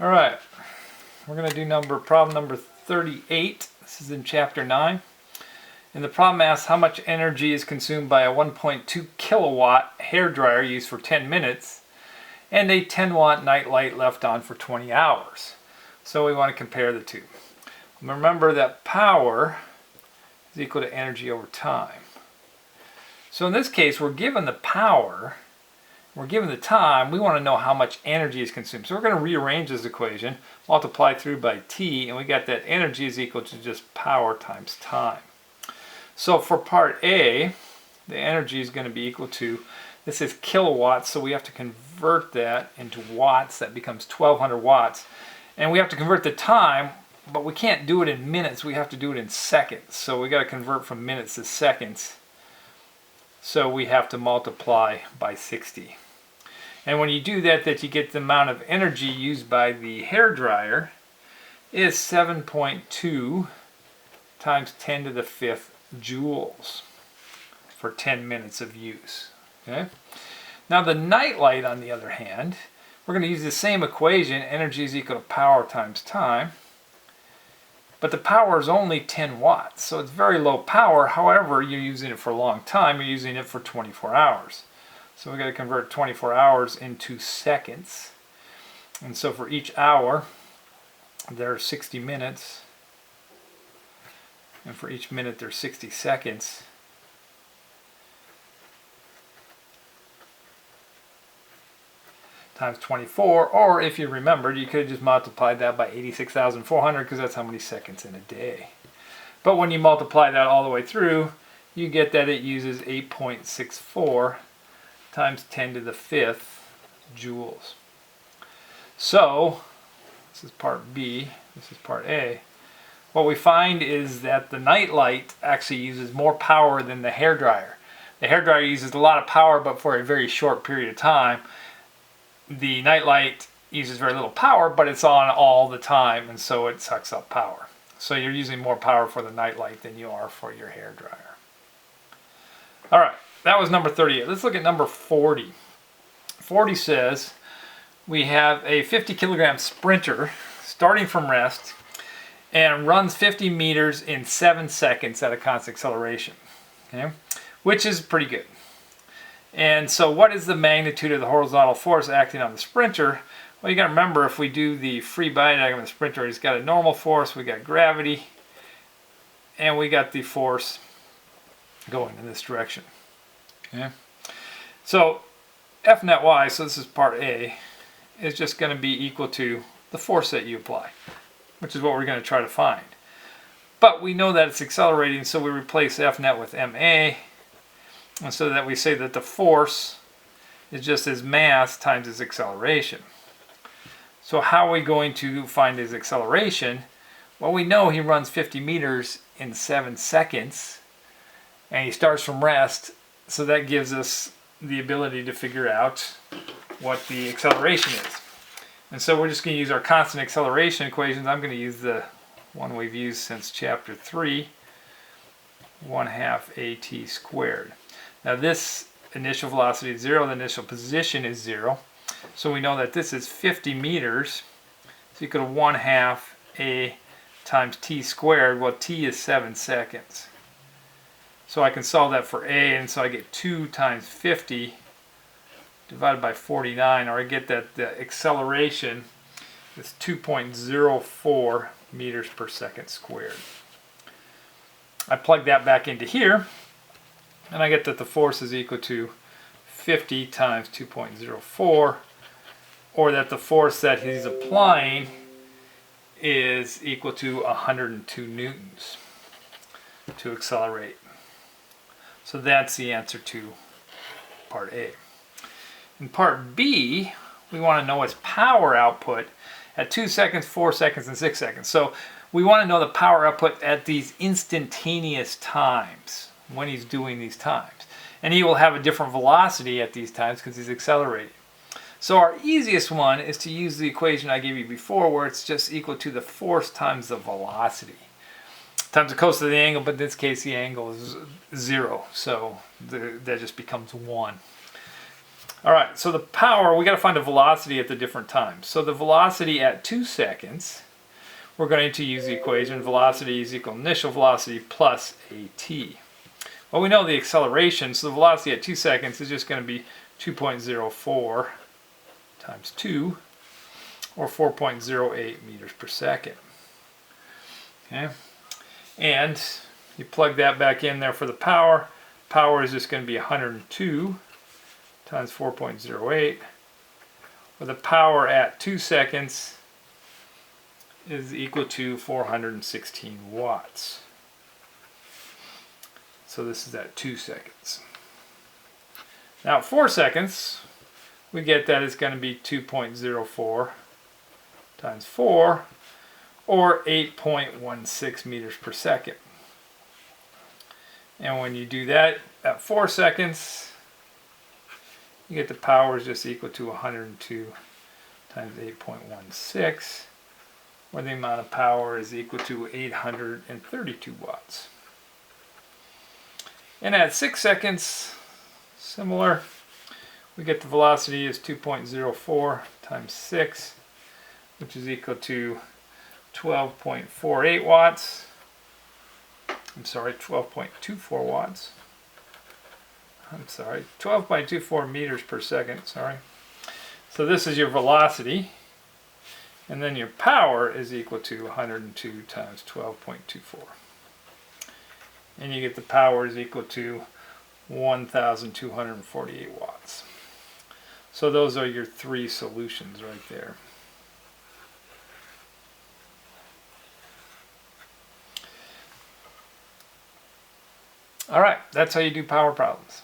All right, we're going to do problem number 38. This is in chapter 9. And the problem asks how much energy is consumed by a 1.2 kilowatt hair dryer used for 10 minutes and a 10 watt night light left on for 20 hours. So we want to compare the two. Remember that power is equal to energy over time. So in this case, we're given the power, we're given the time, we want to know how much energy is consumed. So we're going to rearrange this equation, multiply through by T, and we got that energy is equal to just power times time. So for part A, the energy is going to be equal to, this is kilowatts, so we have to convert that into watts. That becomes 1200 watts. And we have to convert the time, but we can't do it in minutes, we have to do it in seconds. So we got to convert from minutes to seconds. So we have to multiply by 60. And when you do that, you get the amount of energy used by the hair dryer is 7.2 times 10 to the 5th joules for 10 minutes of use. Okay? Now the night light, on the other hand, we're going to use the same equation, energy is equal to power times time. But the power is only 10 watts, so it's very low power. However, you're using it for a long time. You're using it for 24 hours. So we've got to convert 24 hours into seconds. And so for each hour, there are 60 minutes. And for each minute, there's 60 seconds. Times 24, or if you remembered, you could have just multiplied that by 86,400 because that's how many seconds in a day. But when you multiply that all the way through, you get that it uses 8.64 times 10 to the 5th joules. So, this is part B, this is part A. What we find is that the night light actually uses more power than the hairdryer. The hairdryer uses a lot of power, but for a very short period of time. The night light uses very little power, but it's on all the time, and so it sucks up power. So you're using more power for the night light than you are for your hair dryer. All right, that was number 38. Let's look at number 40. 40 says we have a 50 kilogram sprinter starting from rest and runs 50 meters in 7 seconds at a constant acceleration, okay? Which is pretty good. And so what is the magnitude of the horizontal force acting on the sprinter? Well, you got to remember, if we do the free body diagram of the sprinter, it's got a normal force, we got gravity, and we got the force going in this direction. Okay? So F net y, so this is part A, is just going to be equal to the force that you apply, which is what we're going to try to find. But we know that it's accelerating, so we replace F net with ma. And so that we say that the force is just his mass times his acceleration. So how are we going to find his acceleration? Well, we know he runs 50 meters in 7 seconds, and he starts from rest, so that gives us the ability to figure out what the acceleration is. And so we're just going to use our constant acceleration equations. I'm going to use the one we've used since chapter 3, 1/2 at squared. Now this initial velocity is 0, the initial position is 0. So we know that this is 50 meters. So equal to 1/2 a times t squared. Well, t is 7 seconds. So I can solve that for a, and so I get 2 times 50 divided by 49, or I get that the acceleration is 2.04 meters per second squared. I plug that back into here, and I get that the force is equal to 50 times 2.04, or that the force that he's applying is equal to 102 newtons to accelerate. So that's the answer to part A. In part B, we want to know his power output at 2 seconds, 4 seconds, and 6 seconds. So we want to know the power output at these instantaneous times, when he's doing these times. And he will have a different velocity at these times because he's accelerating. So our easiest one is to use the equation I gave you before, where it's just equal to the force times the velocity times the cosine of the angle, but in this case the angle is 0, so that just becomes 1. All right, so the power, we got to find the velocity at the different times. So the velocity at 2 seconds, we're going to use the equation velocity is equal to initial velocity plus at. Well, we know the acceleration, so the velocity at 2 seconds is just going to be 2.04 times 2, or 4.08 meters per second. Okay, and you plug that back in there for the power. Power is just going to be 102 times 4.08, where the power at 2 seconds is equal to 416 watts. So this is at 2 seconds. Now at 4 seconds, we get that it's going to be 2.04 times 4, or 8.16 meters per second. And when you do that at 4 seconds, you get the power is just equal to 102 times 8.16, where the amount of power is equal to 832 watts. And at 6 seconds, similar, we get the velocity is 2.04 times 6, which is equal to 12.48 watts. I'm sorry, 12.24 watts. I'm sorry, 12.24 meters per second, sorry. So this is your velocity, and then your power is equal to 102 times 12.24. And you get the power is equal to 1,248 watts. So those are your 3 solutions right there. All right, that's how you do power problems.